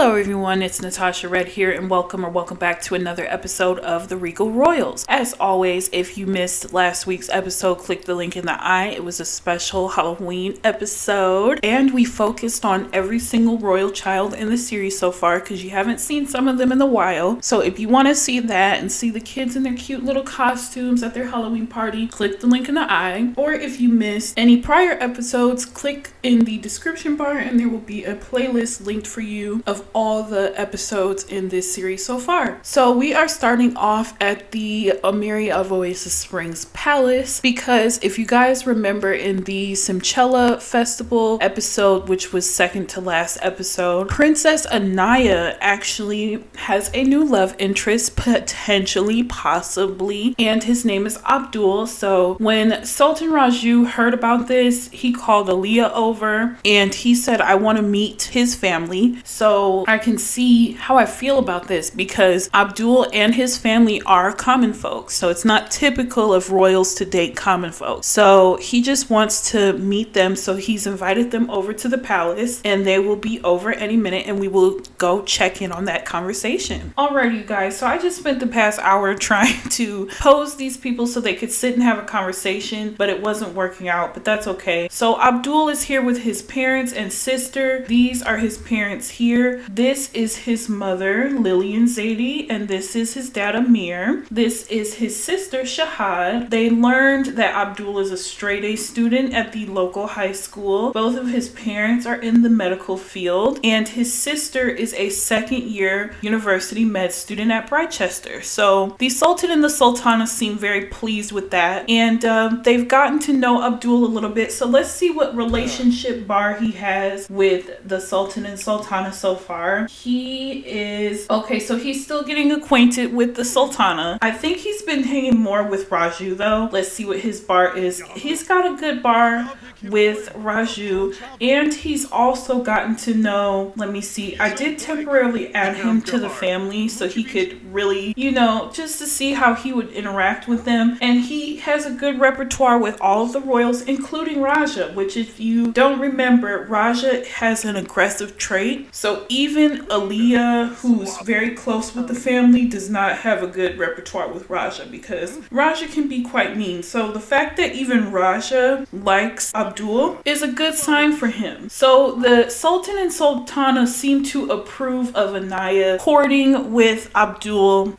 Hello everyone, it's Natasha Red here and welcome back to another episode of the Regal Royals. As always, if you missed last week's episode, click the link in the eye. It was a special Halloween episode and we focused on every single royal child in the series so far because you haven't seen some of them in a while. So if you want to see that and see the kids in their cute little costumes at their Halloween party, click the link in the eye. Or if you missed any prior episodes, click in the description bar and there will be a playlist linked for you of all the episodes in this series so far. So we are starting off at the Amiri of Oasis Springs Palace because if you guys remember in the Simchella Festival episode, which was second to last episode, Princess Anaya actually has a new love interest, potentially, possibly, and his name is Abdul. So when Sultan Raju heard about this, he called Aaliyah over and he said, I want to meet his family. So I can see how I feel about this because Abdul and his family are common folks. So it's not typical of royals to date common folks. So he just wants to meet them. So he's invited them over to the palace and they will be over any minute and we will go check in on that conversation. Alright, you guys. So I just spent the past hour trying to pose these people so they could sit and have a conversation, but it wasn't working out, but that's okay. So Abdul is here with his parents and sister. These are his parents here. This is his mother, Lillian Zaidi, and this is his dad, Amir. This is his sister, Shahad. They learned that Abdul is a straight A student at the local high school. Both of his parents are in the medical field, and his sister is a second-year university med student at Britechester. So the Sultan and the Sultana seem very pleased with that, and they've gotten to know Abdul a little bit. So let's see what relationship bar he has with the Sultan and Sultana so far. He is okay, so he's still getting acquainted with the Sultana. I think he's been hanging more with Raju though. Let's see what his bar is. He's got a good bar with Raju, and he's also gotten to know, let me see, I did temporarily add him to the family so he could really, just to see how he would interact with them. And he has a good repertoire with all of the royals, including Raja, which if you don't remember, Raja has an aggressive trait. So even Aaliyah, who's very close with the family, does not have a good repertoire with Raja because Raja can be quite mean. So the fact that even Raja likes Abdul is a good sign for him. So the Sultan and Sultana seem to approve of Anaya courting with Abdul,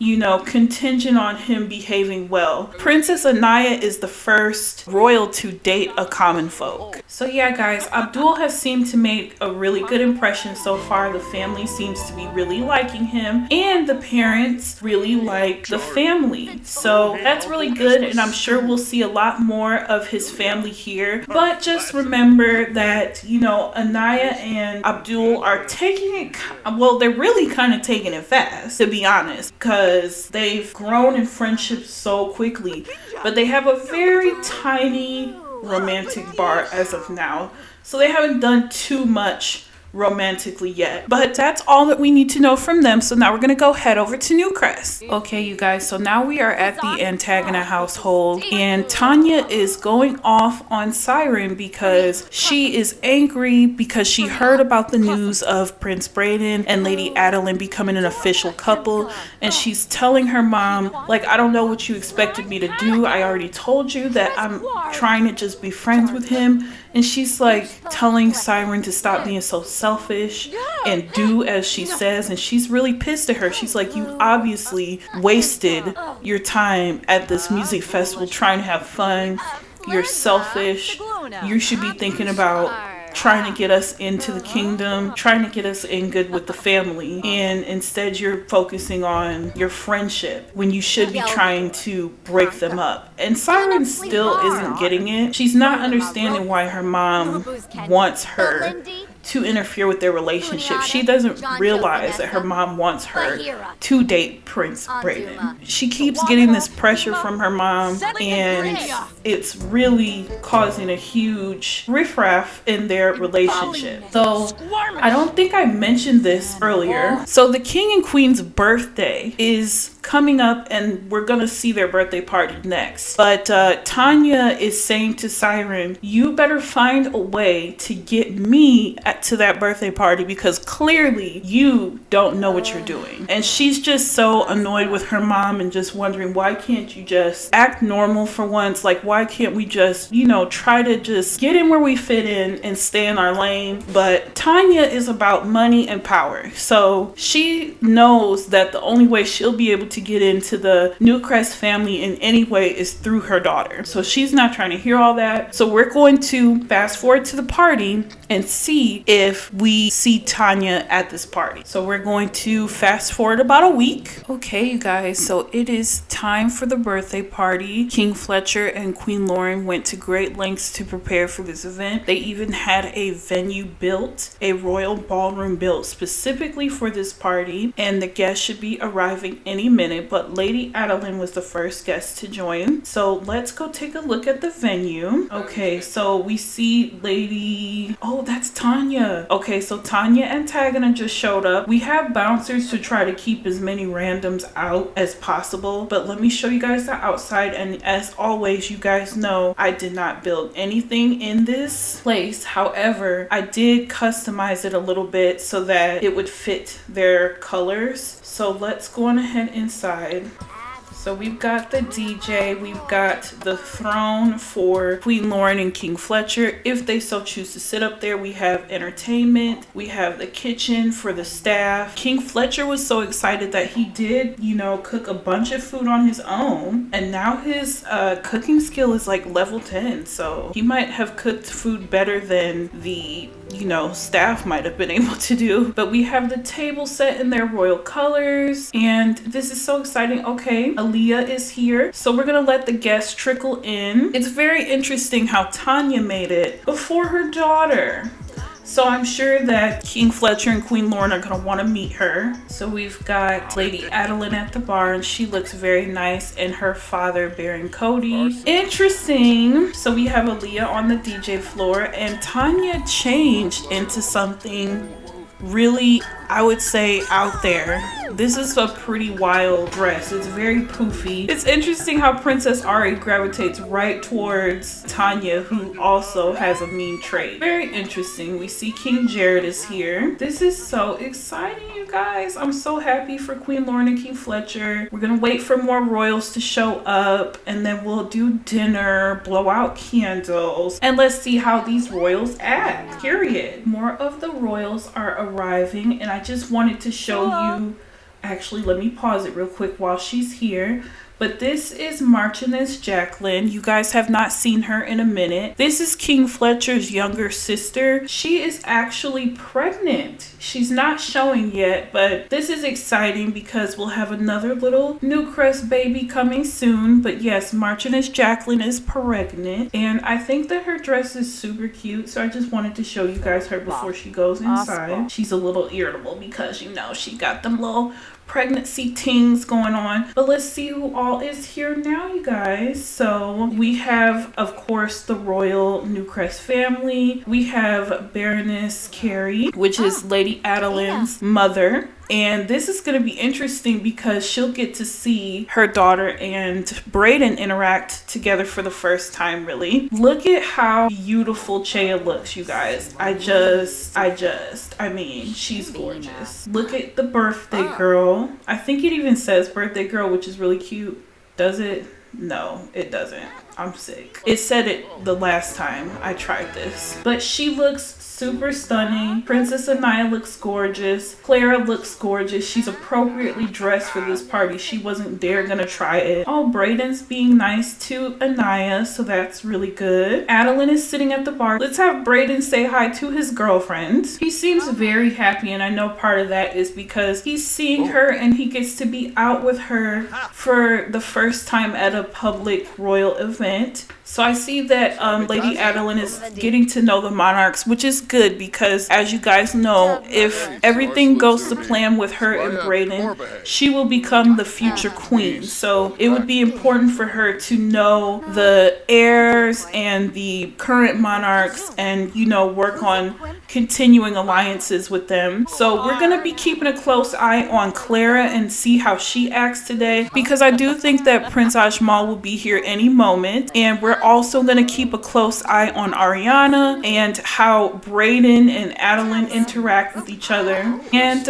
contingent on him behaving well. Princess Anaya is the first royal to date a common folk. So yeah, guys, Abdul has seemed to make a really good impression so far. The family seems to be really liking him and the parents really like the family. So that's really good, and I'm sure we'll see a lot more of his family here. But just remember that, Anaya and Abdul are taking it, well, they're really kind of taking it fast, to be honest, because they've grown in friendship so quickly. But they have a very tiny romantic bar as of now. So they haven't done too much romantically yet, but that's all that we need to know from them. So now we're gonna go head over to Newcrest. Okay, you guys, so now we are at the Antagonist household and Tanya is going off on Siren because she is angry because she heard about the news of Prince Brayden and Lady Adeline becoming an official couple, and she's telling her mom, like, I don't know what you expected me to do. I already told you that I'm trying to just be friends with him. And she's like telling Siren to stop being so selfish and do as she says. And she's really pissed at her. She's like, you obviously wasted your time at this music festival trying to have fun. You're selfish. You should be thinking about trying to get us into the kingdom, trying to get us in good with the family, and instead you're focusing on your friendship when you should be trying to break them up. And Siren still isn't getting it. She's not understanding why her mom wants her to interfere with their relationship. She doesn't realize that her mom wants her to date Prince Brayden. She keeps getting this pressure from her mom, and it's really causing a huge riffraff in their relationship. So I don't think I mentioned this earlier. So the king and queen's birthday is coming up and we're gonna see their birthday party next. But Tanya is saying to Siren, you better find a way to get me that to that birthday party because clearly you don't know what you're doing. And she's just so annoyed with her mom and just wondering, why can't you just act normal for once? Like, why can't we just, you know, try to just get in where we fit in and stay in our lane? But Tanya is about money and power. So she knows that the only way she'll be able to get into the Newcrest family in any way is through her daughter. So she's not trying to hear all that. So we're going to fast forward to the party and see if we see Tanya at this party. So we're going to fast forward about a week. Okay, you guys, so it is time for the birthday party. King Fletcher and Queen Lauren went to great lengths to prepare for this event. They even had a venue built, a royal ballroom built specifically for this party, and the guests should be arriving any minute, but Lady Adeline was the first guest to join. So let's go take a look at the venue. Okay, so we see Lady... Oh, that's Tanya. Okay, so Tanya and Tagana just showed up. We have bouncers to try to keep as many randoms out as possible, but let me show you guys the outside. And as always, you guys know I did not build anything in this place. However, I did customize it a little bit so that it would fit their colors. So let's go on ahead inside. So we've got the DJ, we've got the throne for Queen Lauren and King Fletcher if they so choose to sit up there. We have entertainment, we have the kitchen for the staff. King Fletcher was so excited that he did, you know, cook a bunch of food on his own, and now his cooking skill is like level 10, so he might have cooked food better than the, you know, staff might have been able to do. But we have the table set in their royal colors, and this is so exciting. Okay, Aaliyah is here, so we're gonna let the guests trickle in. It's very interesting how Tanya made it before her daughter. So I'm sure that King Fletcher and Queen Lauren are going to want to meet her. So we've got Lady Adeline at the bar, and she looks very nice, and her father bearing Cody. Interesting. So we have Aaliyah on the DJ floor, and Tanya changed into something really, I would say, out there. This is a pretty wild dress. It's very poofy. It's interesting how Princess Ari gravitates right towards Tanya, who also has a mean trait. Very interesting. We see King Jared is here. This is so exciting, you guys. I'm so happy for Queen Lauren and King Fletcher. We're gonna wait for more royals to show up, and then we'll do dinner, blow out candles, and let's see how these royals act, period. More of the royals are arriving, and I just wanted to show you, actually let me pause it real quick while she's here. But this is Marchioness Jacqueline. You guys have not seen her in a minute. This is King Fletcher's younger sister. She is actually pregnant. She's not showing yet, but this is exciting because we'll have another little Newcrest baby coming soon. But yes, Marchioness Jacqueline is pregnant, and I think that her dress is super cute, so I just wanted to show you guys her before she goes inside. She's a little irritable because, you know, she got them little pregnancy tings going on. But let's see who all is here now, you guys. So we have, of course, the royal Newcrest family. We have Baroness Carrie, which is Lady Adeline's mother. And this is going to be interesting because she'll get to see her daughter and Brayden interact together for the first time, really. Look at how beautiful Chaya looks, you guys. I mean, she's gorgeous. Look at the birthday girl. I think it even says birthday girl, which is really cute. Does it? No, it doesn't. I'm sick. It said it the last time I tried this. But she looks super stunning. Princess Anaya looks gorgeous. Clara looks gorgeous. She's appropriately dressed for this party. She wasn't there gonna try it. Oh, Brayden's being nice to Anaya, so that's really good. Adeline is sitting at the bar. Let's have Brayden say hi to his girlfriend. He seems very happy, and I know part of that is because he's seeing her and he gets to be out with her for the first time at a public royal event. So I see that Lady Adeline is getting to know the Monarchs, which is good because, as you guys know, if everything goes to plan with her and Brayden, she will become the future queen. So it would be important for her to know the heirs and the current monarchs and, you know, work on continuing alliances with them. So we're going to be keeping a close eye on Clara and see how she acts today, because I do think that Prince Ajmal Jamal will be here any moment. And we're also going to keep a close eye on Ariana and how Brayden and Adeline interact with each other. And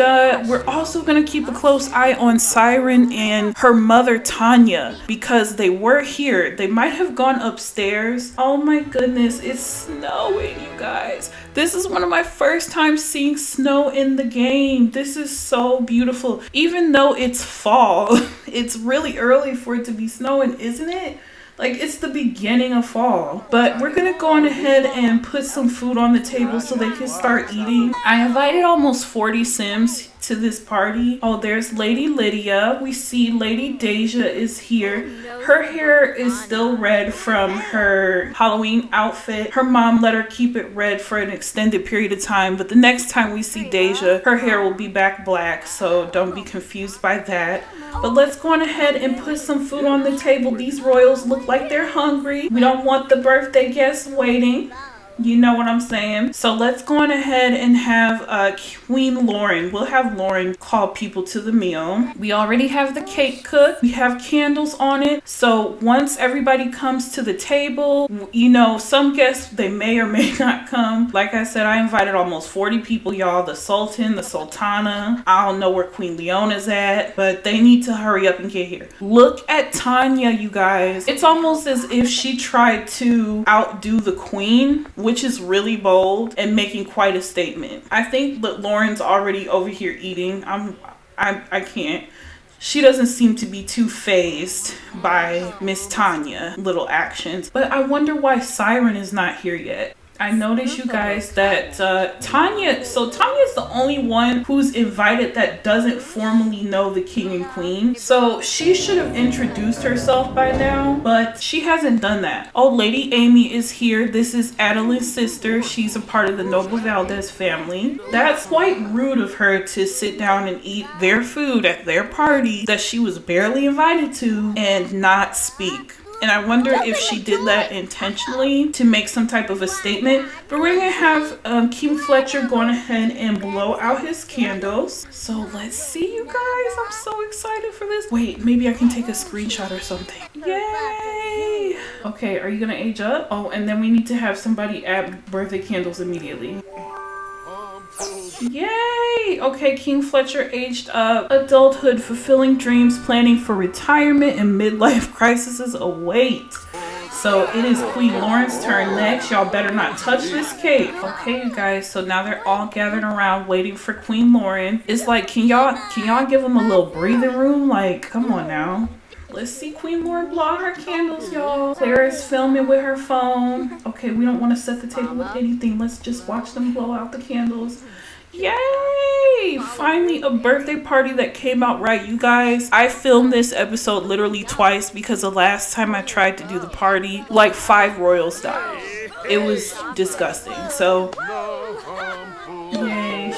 we're also going to keep a close eye on Siren and her mother Tanya, because they were here. They might have gone upstairs. Oh my goodness, it's snowing, you guys. This is one of my first times seeing snow in the game. This is so beautiful. Even though it's fall, it's really early for it to be snowing, isn't it? Like, it's the beginning of fall. But we're gonna go on ahead and put some food on the table so they can start eating. I invited almost 40 Sims to this party. Oh, there's Lady Lydia. We see Lady Deja is here. Her hair is still red from her Halloween outfit. Her mom let her keep it red for an extended period of time, but the next time we see Deja, her hair will be back black, so don't be confused by that. But let's go on ahead and put some food on the table. These royals look like they're hungry. We don't want the birthday guests waiting. You know what I'm saying? So let's go on ahead and have Queen Lauren. We'll have Lauren call people to the meal. We already have the cake cooked. We have candles on it. So once everybody comes to the table, you know, some guests, they may or may not come. Like I said, I invited almost 40 people, y'all. The Sultan, the Sultana. I don't know where Queen Leona's at, but they need to hurry up and get here. Look at Tanya, you guys. It's almost as if she tried to outdo the queen, which is really bold and making quite a statement. I think that Lauren's already over here eating. I can't. She doesn't seem to be too fazed by Miss Tanya little actions. But I wonder why Siren is not here yet. I noticed, you guys, that Tanya's the only one who's invited that doesn't formally know the king and queen. So she should have introduced herself by now, but she hasn't done that. Oh, Lady Amy is here. This is Adeline's sister. She's a part of the Noble Valdez family. That's quite rude of her to sit down and eat their food at their party that she was barely invited to and not speak. And I wonder if she did that intentionally to make some type of a statement. But we're going to have King Fletcher going ahead and blow out his candles. So let's see, you guys. I'm so excited for this. Wait, maybe I can take a screenshot or something. Yay! Okay, are you going to age up? Oh, and then we need to have somebody add birthday candles immediately. Yay! Okay, King Fletcher aged up. Adulthood, fulfilling dreams, planning for retirement, and midlife crises await. So it is Queen Lauren's turn next. Y'all better not touch this cake. Okay, you guys. So now they're all gathered around waiting for Queen Lauren. It's like, can y'all give them a little breathing room? Like, come on now. Let's see Queen Lauren blow out her candles, y'all. Clara's filming with her phone. Okay, we don't want to set the table with anything. Let's just watch them blow out the candles. Yay! Finally a birthday party that came out right, you guys. I filmed this episode literally twice because the last time I tried to do the party, like 5 royals died. It was disgusting. So, yay,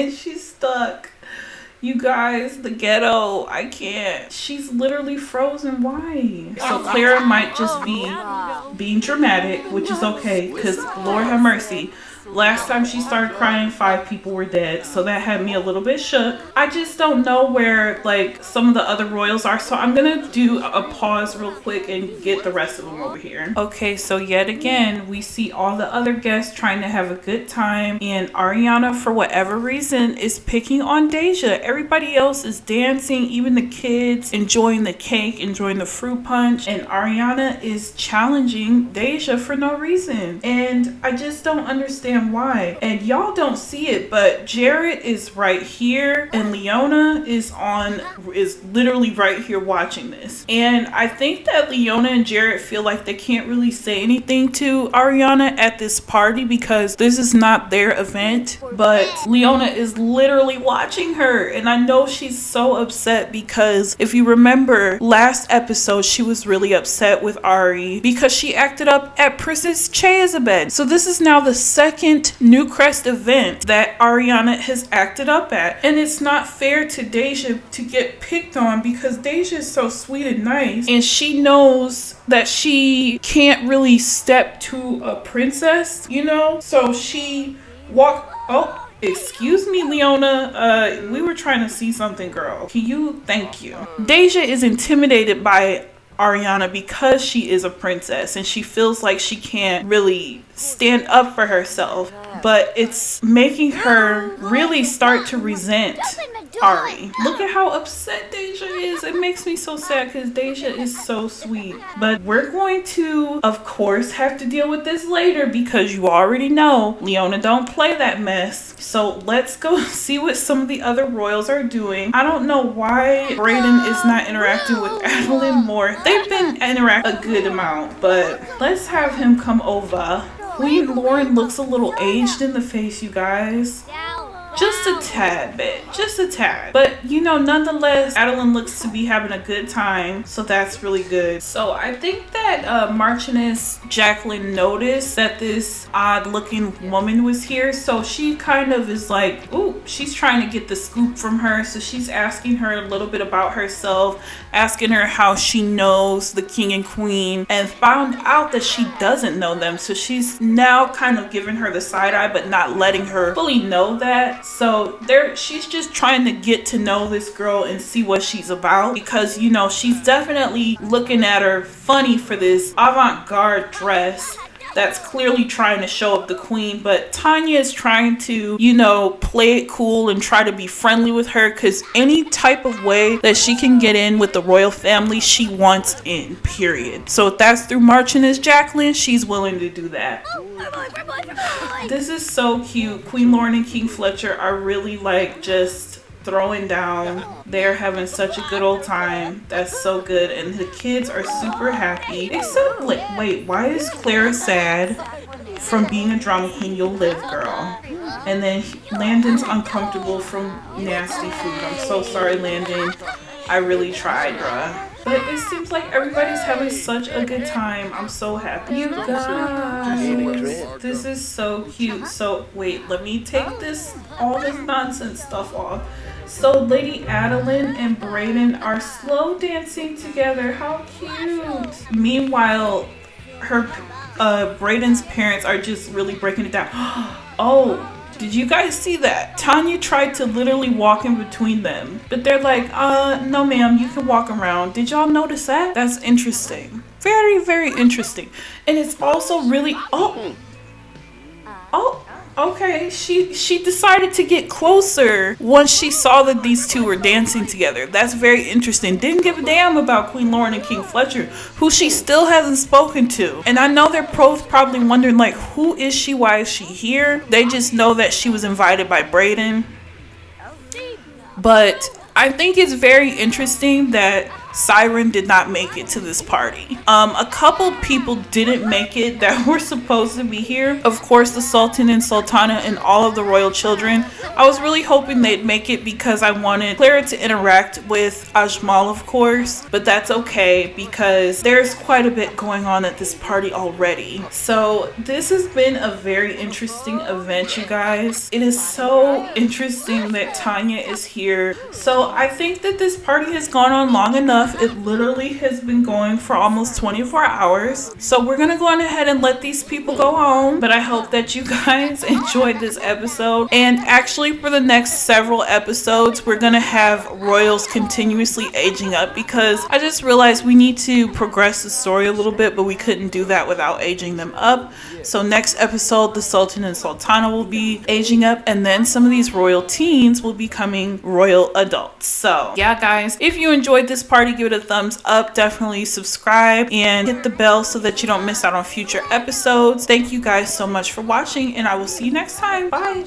she's stuck. You guys, the ghetto, I can't. She's literally frozen. Why? So Clara might just be being dramatic, which is okay, because Lord have mercy. Last time she started crying, 5 people were dead. So that had me a little bit shook. I just don't know where, like, some of the other royals are. So I'm going to do a pause real quick and get the rest of them over here. Okay, so yet again, we see all the other guests trying to have a good time. And Ariana, for whatever reason, is picking on Deja. Everybody else is dancing, even the kids, enjoying the cake, enjoying the fruit punch. And Ariana is challenging Deja for no reason. And I just don't understand why. And y'all don't see it, but Jared is right here and Leona is literally right here watching this. And I think that Leona and Jared feel like they can't really say anything to Ariana at this party because this is not their event, but Leona is literally watching her. And I know she's so upset because if you remember last episode, she was really upset with Ari because she acted up at Princess Chea's bed. So this is now the second Newcrest event that Ariana has acted up at. And it's not fair to Deja to get picked on because Deja is so sweet and nice. And she knows that she can't really step to a princess, you know? So she walked... Oh, Excuse me, Leona. We were trying to see something, girl. Can you? Thank you. Deja is intimidated by Ariana because she is a princess and she feels like she can't really stand up for herself, but it's making her really start to resent Ari. Look at how upset Deja is. It makes me so sad because Deja is so sweet. But we're going to, of course, have to deal with this later because you already know Leona don't play that mess. So let's go see what some of the other royals are doing. I don't know why Brayden is not interacting with Adeline more. They've been interacting a good amount, but let's have him come over. Queen Lauren looks a little aged in the face, you guys. Just a tad bit, just a tad. But you know, nonetheless, Adeline looks to be having a good time, so that's really good. So I think that Marchioness Jacqueline noticed that this odd looking woman was here, so she kind of is like, ooh, she's trying to get the scoop from her. So she's asking her a little bit about herself, asking her how she knows the king and queen, and found out that she doesn't know them. So she's now kind of giving her the side eye, but not letting her fully know that. So she's just trying to get to know this girl and see what she's about, because you know she's definitely looking at her funny for this avant-garde dress that's clearly trying to show up the queen. But Tanya is trying to, you know, play it cool and try to be friendly with her, because any type of way that she can get in with the royal family, she wants in, period. So if that's through Marchioness Jacqueline, she's willing to do that. This is so cute. Queen Lauren and King Fletcher are really like just throwing down. They're having such a good old time. That's so good. And the kids are super happy. Except, like, wait, why is Clara sad? From being a drama queen, you'll live, girl. And then Landon's uncomfortable from nasty food. I'm so sorry, Landon. I really tried, bruh. But it seems like everybody's having such a good time. I'm so happy. You guys, this is so cute. So wait, let me take all this nonsense stuff off. So Lady Adeline and Brayden are slow dancing together. How cute. Meanwhile, Brayden's parents are just really breaking it down. Oh, did you guys see that? Tanya tried to literally walk in between them, but they're like, no ma'am, you can walk around. Did y'all notice that? That's interesting. Very, very interesting. And it's also really, okay, she decided to get closer once she saw that these two were dancing together. That's very interesting. Didn't give a damn about Queen Lauren and King Fletcher, who she still hasn't spoken to. And I know they're both probably wondering, like, who is she? Why is she here? They just know that she was invited by Brayden. But I think it's very interesting that Siren did not make it to this party. A couple people didn't make it that were supposed to be here. Of course, the Sultan and Sultana and all of the royal children. I was really hoping they'd make it because I wanted Clara to interact with Ajmal, of course, but that's okay because there's quite a bit going on at this party already. So this has been a very interesting event, you guys. It is so interesting that Tanya is here. So I think that this party has gone on long enough. It literally has been going for almost 24 hours. So we're gonna go on ahead and let these people go home. But I hope that you guys enjoyed this episode. And actually for the next several episodes, we're gonna have royals continuously aging up, because I just realized we need to progress the story a little bit, but we couldn't do that without aging them up. So next episode, the Sultan and Sultana will be aging up, and then some of these royal teens will be becoming royal adults. So yeah, guys, if you enjoyed this party, give it a thumbs up. Definitely subscribe and hit the bell so that you don't miss out on future episodes. Thank you guys so much for watching, and I will see you next time. Bye.